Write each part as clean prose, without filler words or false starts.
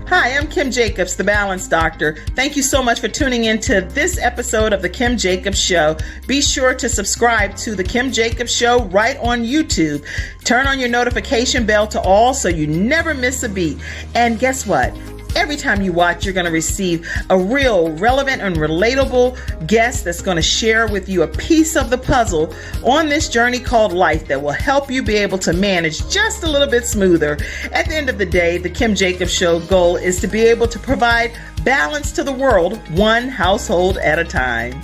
Hi, I'm Kim Jacobs, the Balance Doctor. Thank you so much for tuning in to this episode of The Kim Jacobs Show. Be sure to subscribe to The Kim Jacobs Show right on YouTube. Turn on your notification bell to all so you never miss a beat. And guess what? Every time you watch, you're going to receive a real relevant and relatable guest that's going to share with you a piece of the puzzle on this journey called life that will help you be able to manage just a little bit smoother. At the end of the day, the Kim Jacobs Show goal is to be able to provide balance to the world, one household at a time.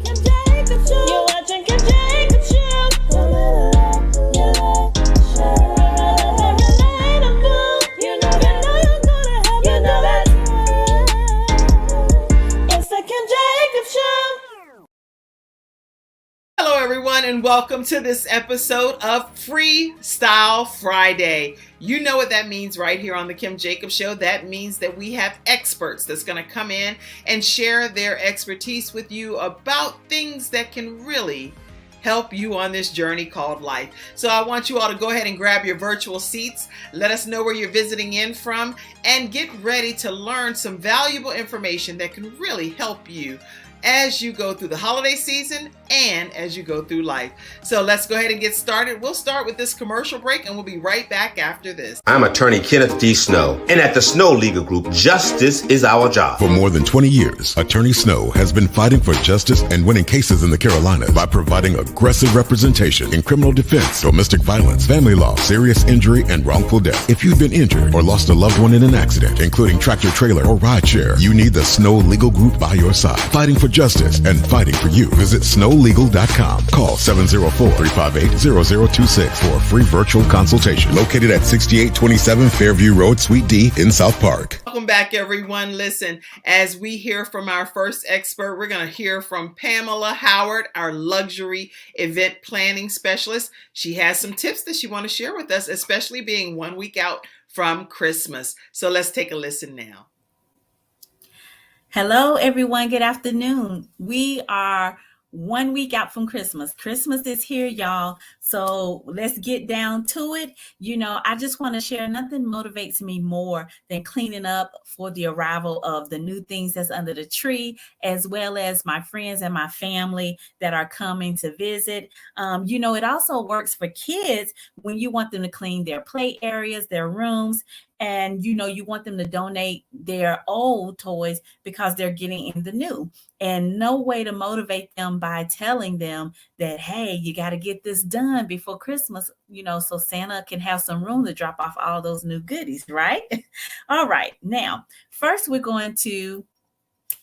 Kim Jacobs Show. You're watching Kim Jacobs Show. Hello, everyone, and welcome to this episode of Freestyle Friday. You know what that means right here on the Kim Jacobs Show. That means that we have experts that's going to come in and share their expertise with you about things that can really help you on this journey called life. So I want you all to go ahead and grab your virtual seats. Let us know where you're visiting in from and get ready to learn some valuable information that can really help you as you go through the holiday season and as you go through life. So let's go ahead and get started. We'll start with this commercial break and we'll be right back after this. I'm attorney Kenneth D. Snow, and at the Snow Legal Group, justice is our job. For more than 20 years, Attorney Snow has been fighting for justice and winning cases in the Carolinas by providing aggressive representation in criminal defense, domestic violence, family law, serious injury, and wrongful death. If you've been injured or lost a loved one in an accident, including tractor trailer or rideshare, you need the Snow Legal Group by your side, fighting for justice and fighting for you. Visit snowlegal.com. Call 704-358-0026 for a free virtual consultation. Located at 6827 Fairview Road, Suite D in South Park. Welcome back, everyone. Listen, as we hear from our first expert, we're going to hear from Pamela Howard, our luxury event planning specialist. She has some tips that she wants to share with us, especially being 1 week out from Christmas. So let's take a listen now. Hello, everyone. Good afternoon. We are 1 week out from Christmas. Christmas is here, y'all. So let's get down to it. You know, I just want to share, nothing motivates me more than cleaning up for the arrival of the new things that's under the tree, as well as my friends and my family that are coming to visit. You know, it also works for kids when you want them to clean their play areas, their rooms. And, you know, you want them to donate their old toys because they're getting in the new. And no way to motivate them by telling them that, hey, you got to get this done before Christmas, you know, so Santa can have some room to drop off all those new goodies, right? All right. Now, first, we're going to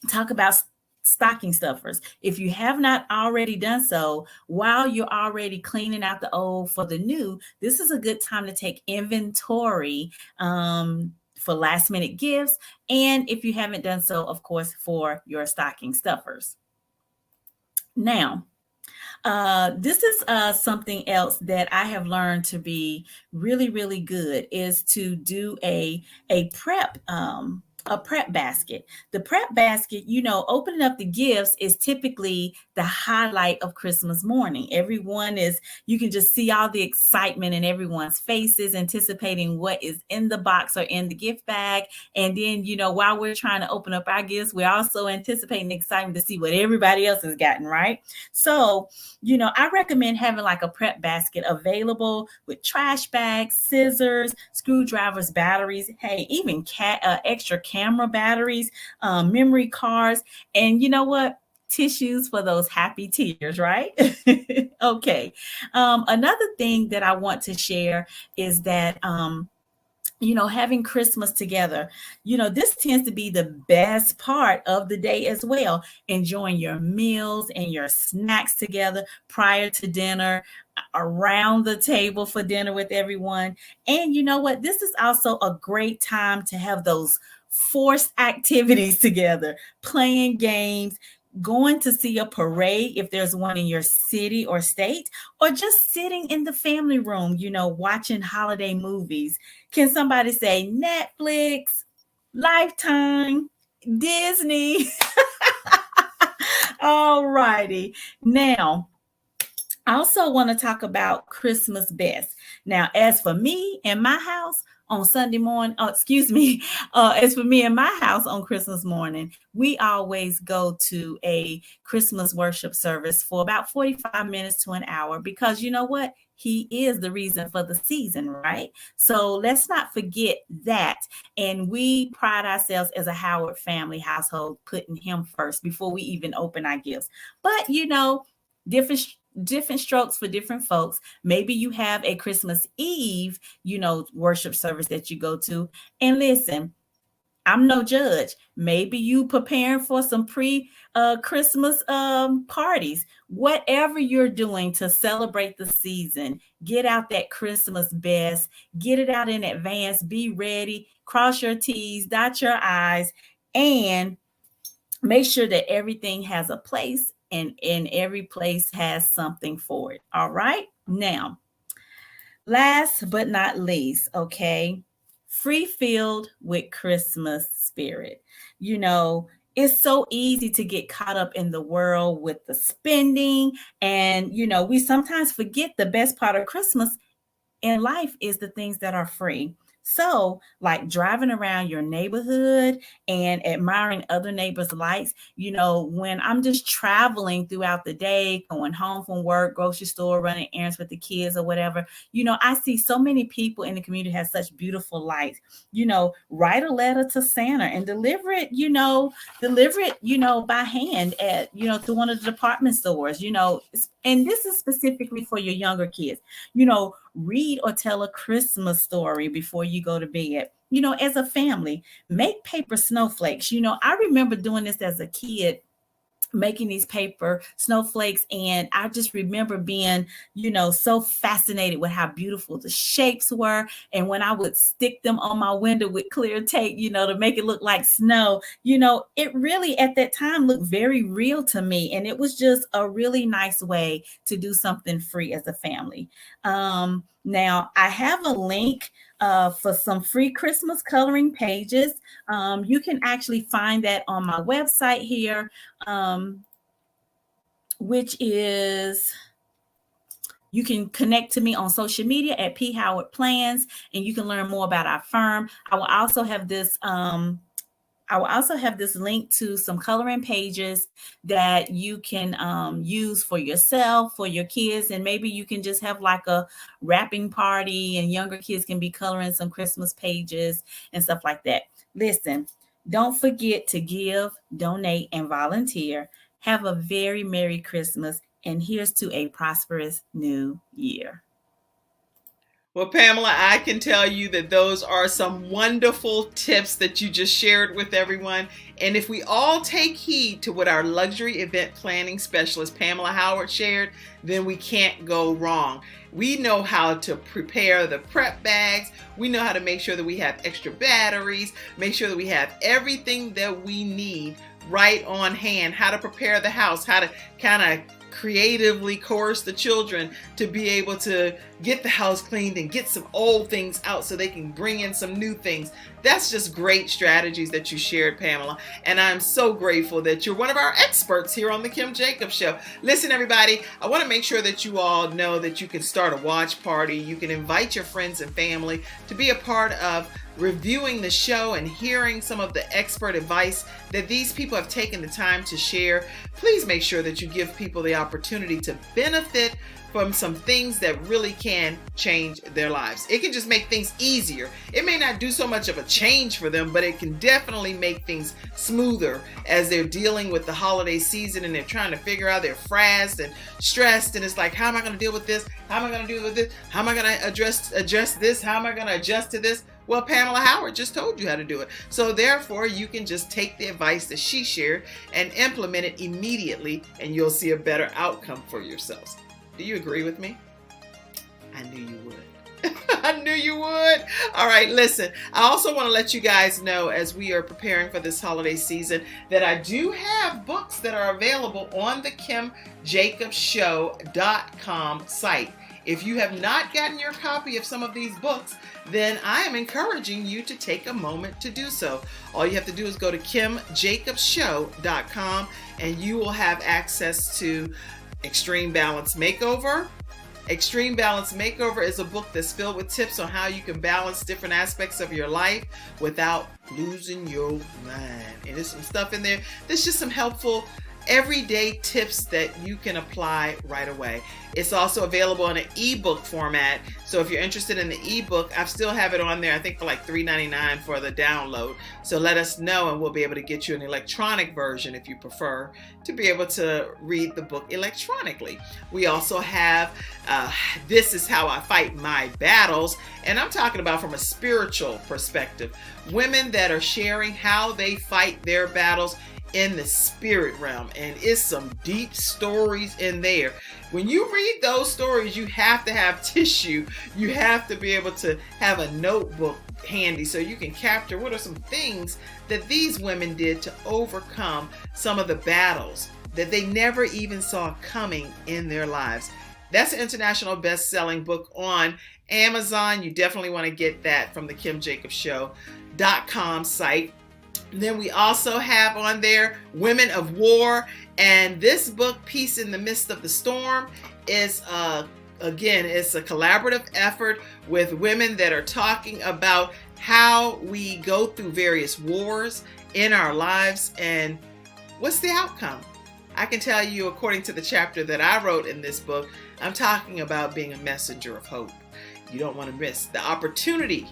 talk about stocking stuffers. If you have not already done so, while you're already cleaning out the old for the new, this is a good time to take inventory for last minute gifts. And if you haven't done so, of course, for your stocking stuffers. Now, this is something else that I have learned to be really, really good, is to do a prep basket. The prep basket, you know, opening up the gifts is typically the highlight of Christmas morning. You can just see all the excitement in everyone's faces, anticipating what is in the box or in the gift bag. And then, you know, while we're trying to open up our gifts, we're also anticipating the excitement to see what everybody else has gotten, right? So, you know, I recommend having like a prep basket available with trash bags, scissors, screwdrivers, batteries, hey, even extra camera batteries, memory cards, and you know what? Tissues for those happy tears, right? Okay. Another thing that I want to share is that, you know, having Christmas together, you know, this tends to be the best part of the day as well. Enjoying your meals and your snacks together prior to dinner, around the table for dinner with everyone. And you know what? This is also a great time to have those forced activities together, playing games, going to see a parade if there's one in your city or state, or just sitting in the family room, you know, watching holiday movies. Can somebody say Netflix, Lifetime, Disney? All righty. Now, I also want to talk about Christmas best. Now, as for me and my house, on Sunday morning, as for me and my house on Christmas morning, we always go to a Christmas worship service for about 45 minutes to an hour, because you know what? He is the reason for the season, right? So let's not forget that. And we pride ourselves as a Howard family household, putting him first before we even open our gifts. But different strokes for different folks. Maybe you have a Christmas Eve, worship service that you go to. And listen, I'm no judge. Maybe you preparing for some Christmas parties. Whatever you're doing to celebrate the season, get out that Christmas best, get it out in advance, be ready, cross your T's, dot your I's, and make sure that everything has a place, and every place has something for it. All right. Now, last but not least, okay, filled with Christmas spirit. It's so easy to get caught up in the world with the spending. And, we sometimes forget the best part of Christmas in life is the things that are free. So, like driving around your neighborhood and admiring other neighbors' lights, when I'm just traveling throughout the day, going home from work, grocery store, running errands with the kids or whatever, I see so many people in the community have such beautiful lights. Write a letter to Santa and deliver it by hand at, through one of the department stores, and this is specifically for your younger kids. Read or tell a Christmas story before you go to bed. As a family, make paper snowflakes. I remember doing this as a kid, making these paper snowflakes. And I just remember being, so fascinated with how beautiful the shapes were. And when I would stick them on my window with clear tape, to make it look like snow, it really at that time looked very real to me. And it was just a really nice way to do something free as a family. Now I have a link for some free Christmas coloring pages. You can actually find that on my website here, which is, you can connect to me on social media at P Howard Plans, and you can learn more about our firm. I will also have this link to some coloring pages that you can use for yourself, for your kids, and maybe you can just have like a wrapping party and younger kids can be coloring some Christmas pages and stuff like that. Listen, don't forget to give, donate, and volunteer. Have a very Merry Christmas, and here's to a prosperous new year. Well, Pamela, I can tell you that those are some wonderful tips that you just shared with everyone. And if we all take heed to what our luxury event planning specialist, Pamela Howard, shared, then we can't go wrong. We know how to prepare the prep bags. We know how to make sure that we have extra batteries, make sure that we have everything that we need right on hand, how to prepare the house, how to kind of creatively coerce the children to be able to get the house cleaned and get some old things out so they can bring in some new things. That's just great strategies that you shared, Pamela. And I'm so grateful that you're one of our experts here on the Kim Jacobs Show. Listen, everybody, I want to make sure that you all know that you can start a watch party. You can invite your friends and family to be a part of reviewing the show and hearing some of the expert advice that these people have taken the time to share. Please make sure that you give people the opportunity to benefit from some things that really can change their lives. It can just make things easier. It may not do so much of a change for them, but it can definitely make things smoother as they're dealing with the holiday season and they're trying to figure out, they're frazzled and stressed, and it's like, how am I going to deal with this? How am I going to deal with this? How am I going to address this? How am I going to adjust to this? Well, Pamela Howard just told you how to do it. So therefore, you can just take the advice that she shared and implement it immediately, and you'll see a better outcome for yourselves. Do you agree with me? I knew you would. I knew you would. All right, listen, I also want to let you guys know, as we are preparing for this holiday season, that I do have books that are available on the KimJacobsShow.com site. If you have not gotten your copy of some of these books, then I am encouraging you to take a moment to do so. All you have to do is go to KimJacobsShow.com and you will have access to Extreme Balance Makeover Extreme Balance Makeover is a book that's filled with tips on how you can balance different aspects of your life without losing your mind. And there's some stuff in there that's just some helpful everyday tips that you can apply right away. It's also available in an ebook format. So if you're interested in the ebook, I still have it on there, I think for like $3.99 for the download. So let us know and we'll be able to get you an electronic version if you prefer to be able to read the book electronically. We also have This Is How I Fight My Battles. And I'm talking about from a spiritual perspective. Women that are sharing how they fight their battles in the spirit realm, and it's some deep stories in there. When you read those stories, you have to have tissue. You have to be able to have a notebook handy so you can capture what are some things that these women did to overcome some of the battles that they never even saw coming in their lives. That's an international best-selling book on Amazon. You definitely want to get that from the KimJacobsShow.com site. Then we also have on there Women of War, and this book, Peace in the Midst of the Storm, is again, it's a collaborative effort with women that are talking about how we go through various wars in our lives and what's the outcome. I can tell you, according to the chapter that I wrote in this book, I'm talking about being a messenger of hope. You don't want to miss the opportunity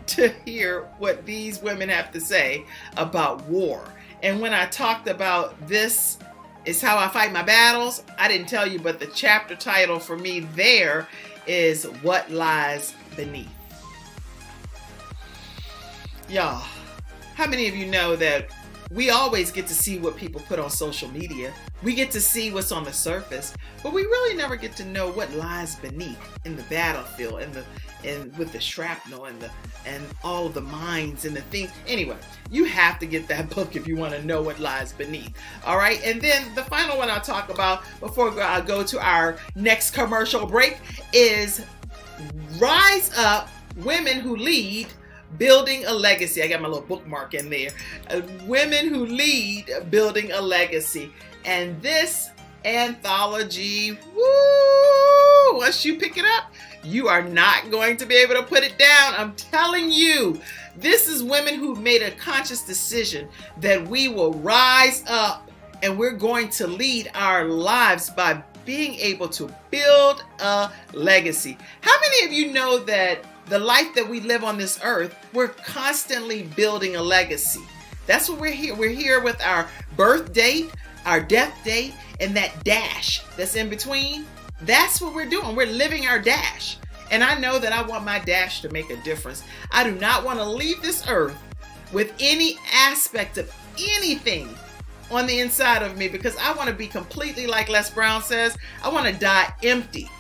to hear what these women have to say about war. And when I talked about This Is How I Fight My Battles, I didn't tell you, but the chapter title for me there is What Lies Beneath. Y'all, how many of you know that we always get to see what people put on social media? We get to see what's on the surface, but we really never get to know what lies beneath in the battlefield and with the shrapnel and all of the mines and the things. Anyway, you have to get that book if you want to know what lies beneath. All right, and then the final one I'll talk about before I go to our next commercial break is Rise Up, Women Who Lead, Building a Legacy. I got my little bookmark in there. Women Who Lead, Building a Legacy. And this anthology, woo, once you pick it up, you are not going to be able to put it down. I'm telling you, this is women who've made a conscious decision that we will rise up and we're going to lead our lives by being able to build a legacy. How many of you know that the life that we live on this earth, we're constantly building a legacy? That's what we're here. We're here with our birth date, our death date, and that dash that's in between. That's what we're doing. We're living our dash. And I know that I want my dash to make a difference. I do not want to leave this earth with any aspect of anything on the inside of me, because I want to be completely, like Les Brown says, I want to die empty,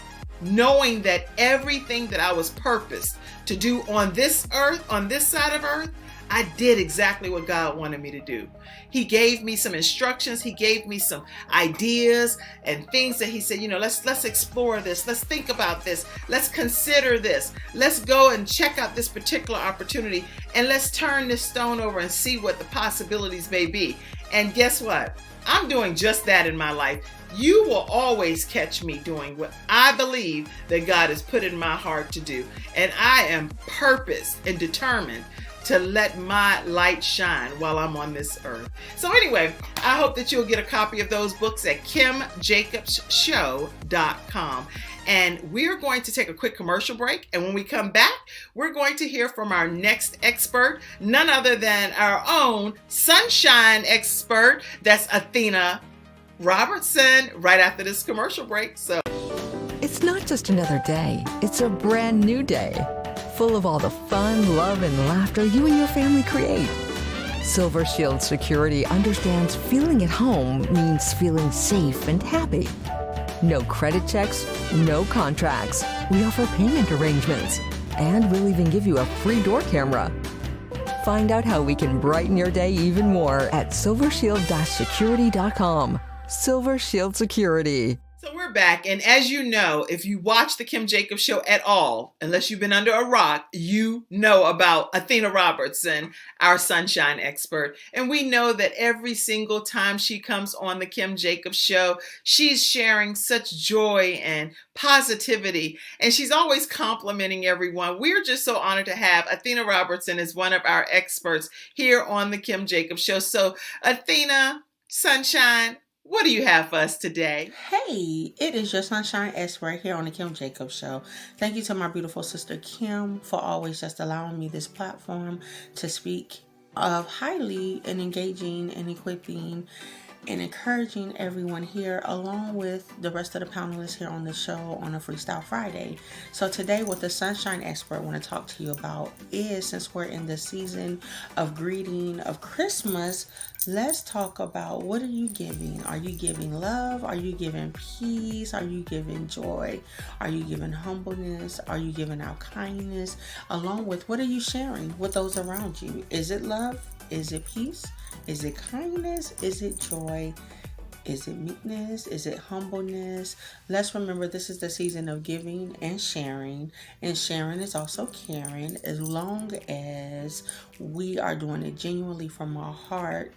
knowing that everything that I was purposed to do on this earth, on this side of earth, I did exactly what God wanted me to do. He gave me some instructions. He gave me some ideas and things that he said, let's explore this. Let's think about this. Let's consider this. Let's go and check out this particular opportunity, and let's turn this stone over and see what the possibilities may be. And guess what? I'm doing just that in my life. You will always catch me doing what I believe that God has put in my heart to do. And I am purposed and determined to let my light shine while I'm on this earth. So anyway, I hope that you'll get a copy of those books at KimJacobsShow.com. And we're going to take a quick commercial break. And when we come back, we're going to hear from our next expert, none other than our own sunshine expert. That's Athena Robertson, right after this commercial break. So it's not just another day. It's a brand new day, full of all the fun, love, and laughter you and your family create. Silver Shield Security understands feeling at home means feeling safe and happy. No credit checks, no contracts. We offer payment arrangements, and we'll even give you a free door camera. Find out how we can brighten your day even more at silvershield-security.com. Silver Shield Security. So we're back. And as you know, if you watch the Kim Jacobs Show at all, unless you've been under a rock, you know about Athena Robertson, our sunshine expert. And we know that every single time she comes on the Kim Jacobs Show, she's sharing such joy and positivity. And she's always complimenting everyone. We're just so honored to have Athena Robertson as one of our experts here on the Kim Jacobs Show. So Athena, sunshine, what do you have for us today? Hey, it is your sunshine expert here on the Kim Jacobs Show. Thank you to my beautiful sister Kim for always just allowing me this platform to speak of highly and engaging and equipping and encouraging everyone here, along with the rest of the panelists here on the show on a Freestyle Friday. So today, what the Sunshine Expert I want to talk to you about is, since we're in the season of greeting of Christmas, let's talk about, what are you giving? Are you giving love? Are you giving peace? Are you giving joy? Are you giving humbleness? Are you giving out kindness? Along with, what are you sharing with those around you? Is it love? Is it peace? Is it kindness? Is it joy? Is it meekness? Is it humbleness? Let's remember, this is the season of giving and sharing is also caring, as long as we are doing it genuinely from our heart.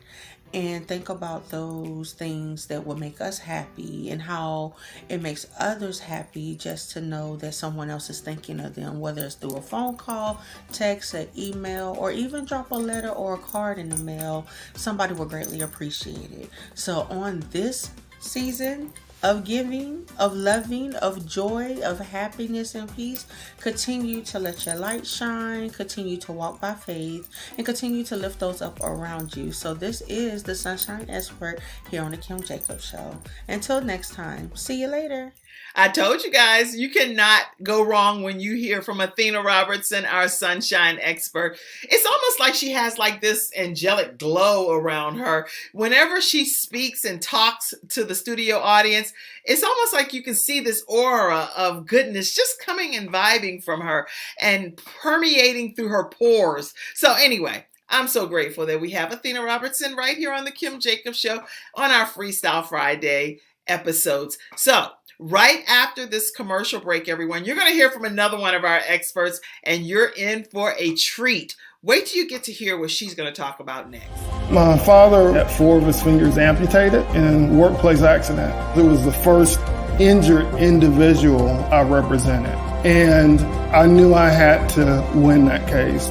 And think about those things that will make us happy and how it makes others happy just to know that someone else is thinking of them, whether it's through a phone call, text, an email, or even drop a letter or a card in the mail. Somebody will greatly appreciate it. So on this season of giving, of loving, of joy, of happiness and peace, continue to let your light shine, continue to walk by faith, and continue to lift those up around you. So this is the Sunshine Expert here on the Kim Jacobs Show. Until next time, see you later. I told you guys, you cannot go wrong when you hear from Athena Robertson, our sunshine expert. It's almost like she has like this angelic glow around her. Whenever she speaks and talks to the studio audience, it's almost like you can see this aura of goodness just coming and vibing from her and permeating through her pores. So anyway, I'm so grateful that we have Athena Robertson right here on the Kim Jacobs Show on our Freestyle Friday episodes. So right after this commercial break, everyone, you're going to hear from another one of our experts, and you're in for a treat. Wait till you get to hear what she's going to talk about next. My father had 4 of his fingers amputated in a workplace accident. It was the first injured individual I represented, and I knew I had to win that case.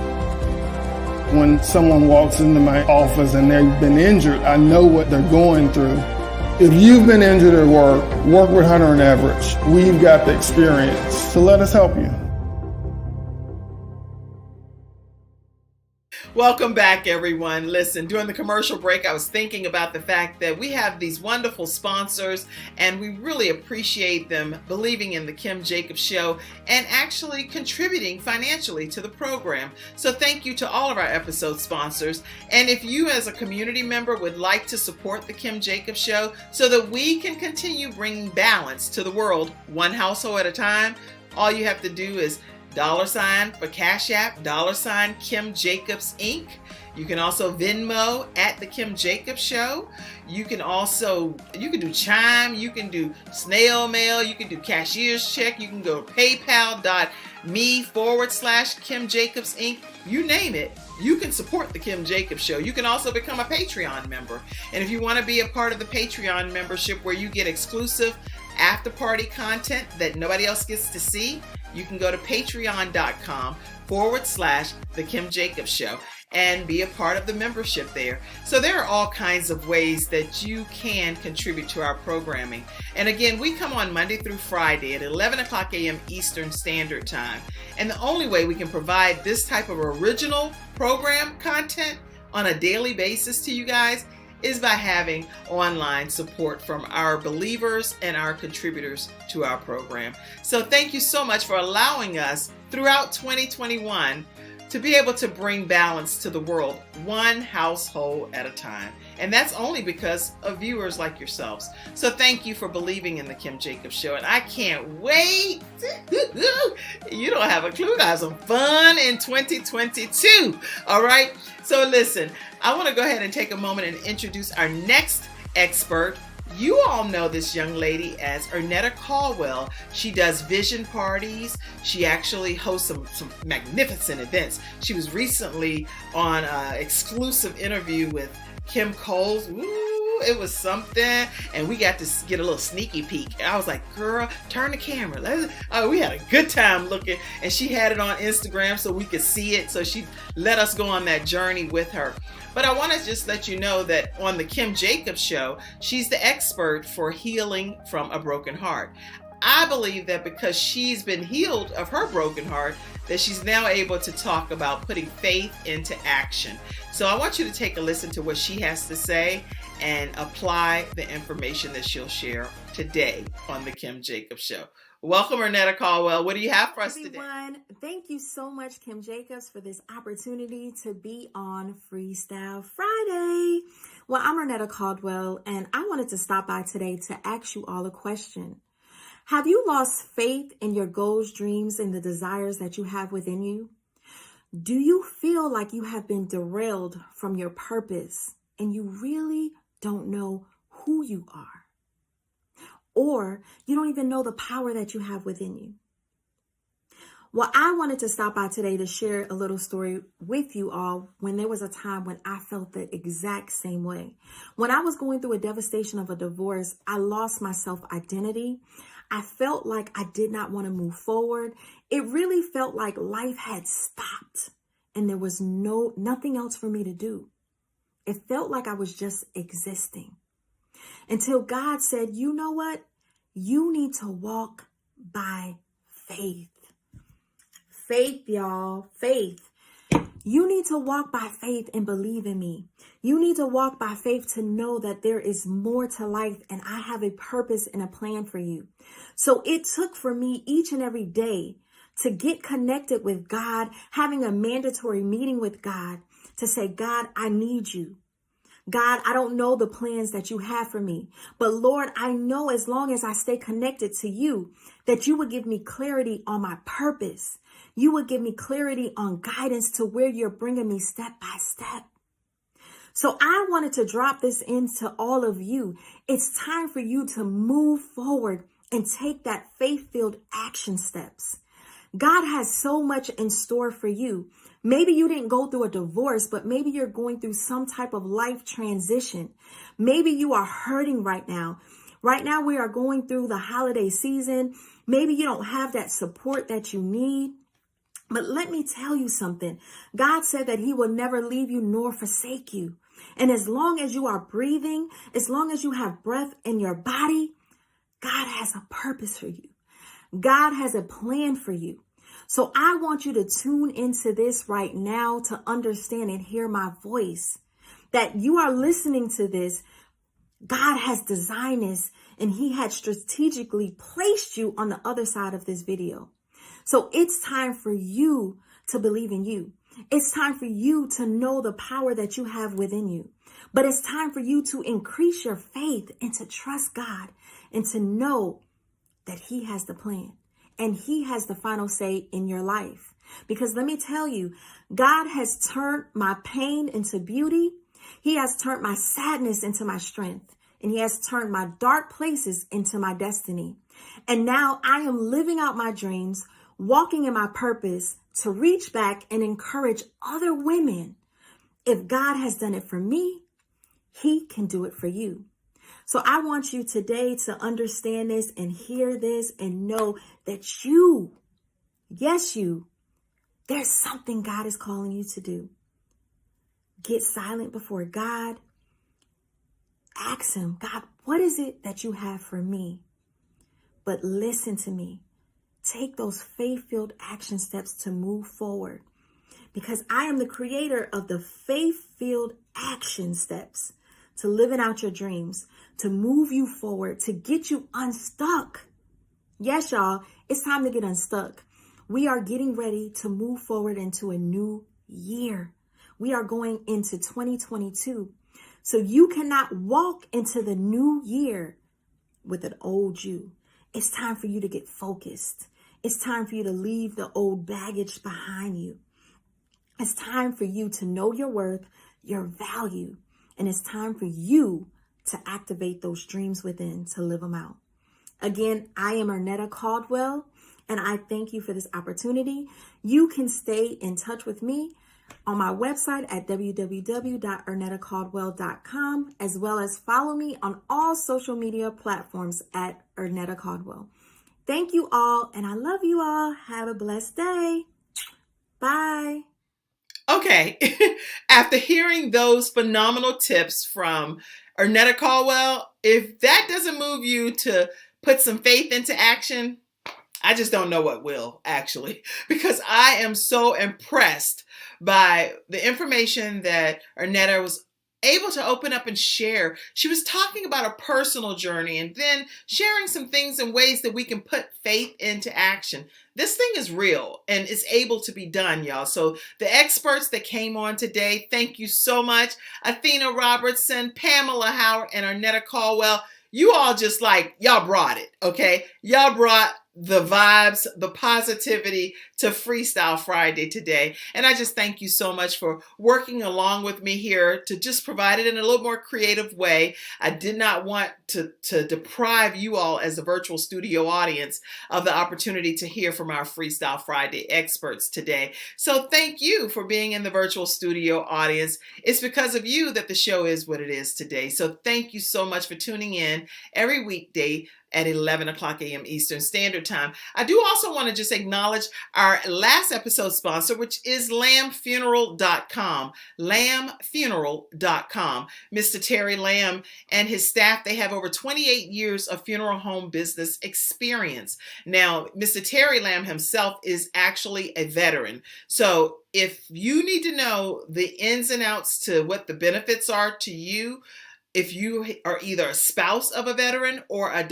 When someone walks into my office and they've been injured, I know what they're going through. If you've been injured at work, work with Hunter and Everett. We've got the experience, so let us help you. Welcome back, everyone. Listen, during the commercial break, I was thinking about the fact that we have these wonderful sponsors, and we really appreciate them believing in the Kim Jacobs Show and actually contributing financially to the program. So thank you to all of our episode sponsors. And if you as a community member would like to support the Kim Jacobs Show so that we can continue bringing balance to the world, one household at a time, all you have to do is $ for Cash App, $ Kim Jacobs Inc. You can also Venmo at the Kim Jacobs Show. You can do Chime, you can do snail mail, you can do cashier's check, you can go to paypal.me/Kim Jacobs Inc. You name it, you can support the Kim Jacobs Show. You can also become a Patreon member. And if you want to be a part of the Patreon membership where you get exclusive after party content that nobody else gets to see, you can go to patreon.com/The Kim Jacobs Show and be a part of the membership there. So there are all kinds of ways that you can contribute to our programming. And again, we come on Monday through Friday at 11 o'clock a.m. Eastern Standard Time. And the only way we can provide this type of original program content on a daily basis to you guys is by having online support from our believers and our contributors to our program. So thank you so much for allowing us throughout 2021 to be able to bring balance to the world, one household at a time. And that's only because of viewers like yourselves. So thank you for believing in the Kim Jacobs Show. And I can't wait. You don't have a clue. I have some fun in 2022. All right. So listen, I want to go ahead and take a moment and introduce our next expert. You all know this young lady as Ernetta Caldwell. She does vision parties. She actually hosts some magnificent events. She was recently on an exclusive interview with Kim Coles. Ooh, it was something. And we got to get a little sneaky peek. I was like, girl, turn the camera. We had a good time looking. And she had it on Instagram so we could see it. So she let us go on that journey with her. But I want to just let you know that on the Kim Jacobs Show, she's the expert for healing from a broken heart. I believe that because she's been healed of her broken heart, that she's now able to talk about putting faith into action. So I want you to take a listen to what she has to say and apply the information that she'll share today on the Kim Jacobs Show. Welcome, Ernetta Caldwell. What do you have for us today? Everyone, thank you so much, Kim Jacobs, for this opportunity to be on Freestyle Friday. Well, I'm Ernetta Caldwell, and I wanted to stop by today to ask you all a question. Have you lost faith in your goals, dreams, and the desires that you have within you? Do you feel like you have been derailed from your purpose and you really don't know who you are? Or you don't even know the power that you have within you? Well, I wanted to stop by today to share a little story with you all when there was a time when I felt the exact same way. When I was going through a devastation of a divorce, I lost my self-identity. I felt like I did not want to move forward. It really felt like life had stopped and there was nothing else for me to do. It felt like I was just existing. Until God said, you know what? You need to walk by faith. Faith, y'all. Faith. You need to walk by faith and believe in me. You need to walk by faith to know that there is more to life and I have a purpose and a plan for you. So it took for me each and every day to get connected with God, having a mandatory meeting with God to say, God, I need you. God, I don't know the plans that you have for me, but Lord, I know as long as I stay connected to you, that you would give me clarity on my purpose. You would give me clarity on guidance to where you're bringing me step by step. So I wanted to drop this into all of you. It's time for you to move forward and take that faith-filled action steps. God has so much in store for you. Maybe you didn't go through a divorce, but maybe you're going through some type of life transition. Maybe you are hurting right now. Right now, we are going through the holiday season. Maybe you don't have that support that you need. But let me tell you something. God said that he will never leave you nor forsake you. And as long as you are breathing, as long as you have breath in your body, God has a purpose for you. God has a plan for you. So I want you to tune into this right now to understand and hear my voice. That you are listening to this. God has designed this and he had strategically placed you on the other side of this video. So it's time for you to believe in you. It's time for you to know the power that you have within you. But it's time for you to increase your faith and to trust God and to know that he has the plan and he has the final say in your life. Because let me tell you, God has turned my pain into beauty. He has turned my sadness into my strength. And he has turned my dark places into my destiny. And now I am living out my dreams, walking in my purpose to reach back and encourage other women. If God has done it for me, he can do it for you. So I want you today to understand this and hear this and know that you, yes, you, there's something God is calling you to do. Get silent before God. Ask him, God, what is it that you have for me? But listen to me. Take those faith-filled action steps to move forward. Because I am the creator of the faith-filled action steps to living out your dreams, to move you forward, to get you unstuck. Yes, y'all, it's time to get unstuck. We are getting ready to move forward into a new year. We are going into 2022. So you cannot walk into the new year with an old you. It's time for you to get focused. It's time for you to leave the old baggage behind you. It's time for you to know your worth, your value, and it's time for you to activate those dreams within, to live them out. Again, I am Ernetta Caldwell, and I thank you for this opportunity. You can stay in touch with me on my website at www.ernettacaldwell.com, as well as follow me on all social media platforms at Ernetta Caldwell. Thank you all, and I love you all. Have a blessed day. Bye. Okay, after hearing those phenomenal tips from Ernetta Caldwell, if that doesn't move you to put some faith into action, I just don't know what will, actually, because I am so impressed by the information that Ernetta was able to open up and share. She was talking about a personal journey and then sharing some things in ways that we can put faith into action. This thing is real and it's able to be done, y'all. So the experts that came on today, thank you so much. Athena Robertson, Pamela Howard, and Ernetta Caldwell. You all just y'all brought it, okay? Y'all brought the vibes, the positivity to Freestyle Friday today. And I just thank you so much for working along with me here to just provide it in a little more creative way. I did not want to deprive you all as a virtual studio audience of the opportunity to hear from our Freestyle Friday experts today. So thank you for being in the virtual studio audience. It's because of you that the show is what it is today. So thank you so much for tuning in every weekday at 11 o'clock a.m. Eastern Standard Time. I do also want to just acknowledge our last episode sponsor, which is lambfuneral.com. Lambfuneral.com. Mr. Terry Lamb and his staff, they have over 28 years of funeral home business experience. Now, Mr. Terry Lamb himself is actually a veteran. So if you need to know the ins and outs to what the benefits are to you, if you are either a spouse of a veteran or a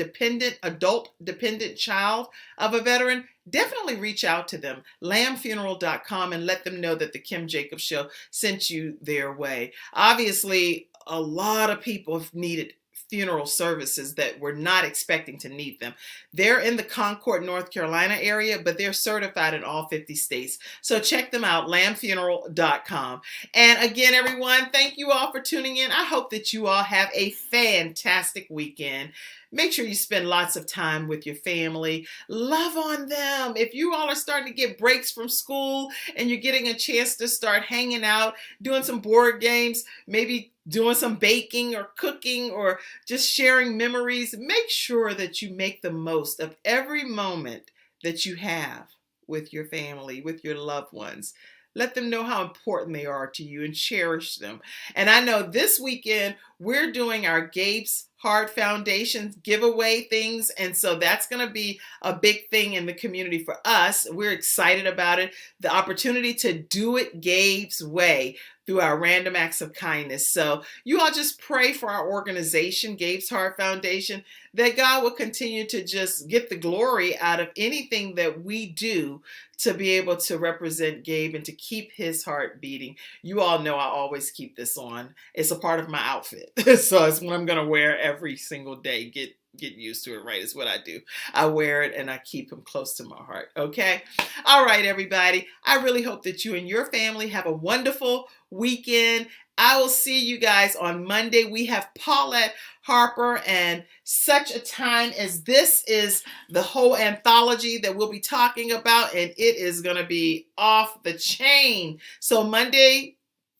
adult dependent child of a veteran, definitely reach out to them, lambfuneral.com, and let them know that the Kim Jacobs Show sent you their way. Obviously, a lot of people have needed funeral services that were not expecting to need them. They're in the Concord, North Carolina area, but they're certified in all 50 states. So check them out, lambfuneral.com. And again, everyone, thank you all for tuning in. I hope that you all have a fantastic weekend. Make sure you spend lots of time with your family. Love on them. If you all are starting to get breaks from school and you're getting a chance to start hanging out, doing some board games, maybe doing some baking or cooking or just sharing memories, make sure that you make the most of every moment that you have with your family, with your loved ones. Let them know how important they are to you and cherish them. And I know this weekend we're doing our Gabe's Heart Foundation giveaway things. And so that's going to be a big thing in the community for us. We're excited about it. The opportunity to do it Gabe's way through our random acts of kindness. So you all just pray for our organization, Gabe's Heart Foundation, that God will continue to just get the glory out of anything that we do to be able to represent Gabe and to keep his heart beating. You all know I always keep this on. It's a part of my outfit. So it's what I'm going to wear every single day. Get used to it, right? Is what I do. I wear it and I keep him close to my heart. Okay. All right, everybody. I really hope that you and your family have a wonderful weekend. I will see you guys on Monday. We have Paulette Harper and Such a Time as This is the whole anthology that we'll be talking about, and it is going to be off the chain. So Monday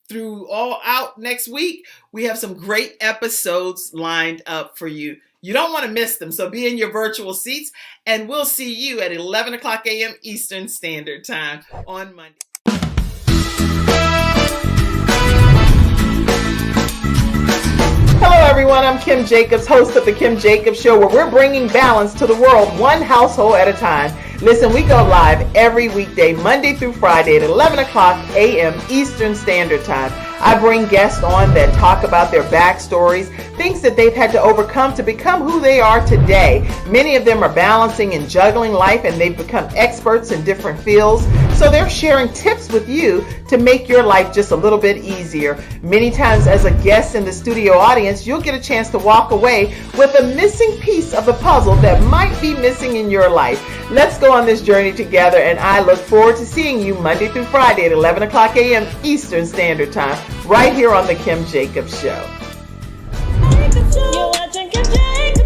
through all out next week, we have some great episodes lined up for you. You don't want to miss them, so be in your virtual seats, and we'll see you at 11 o'clock a.m. Eastern Standard Time on Monday. Hello, everyone. I'm Kim Jacobs, host of The Kim Jacobs Show, where we're bringing balance to the world, one household at a time. Listen, we go live every weekday, Monday through Friday at 11 o'clock a.m. Eastern Standard Time. I bring guests on that talk about their backstories, things that they've had to overcome to become who they are today. Many of them are balancing and juggling life, and they've become experts in different fields. So they're sharing tips with you to make your life just a little bit easier. Many times as a guest in the studio audience, you'll get a chance to walk away with a missing piece of the puzzle that might be missing in your life. Let's go on this journey together, and I look forward to seeing you Monday through Friday at 11 o'clock a.m. Eastern Standard Time, right here on The Kim Jacobs Show. Jacobs Show. You're watching Kim Jacobs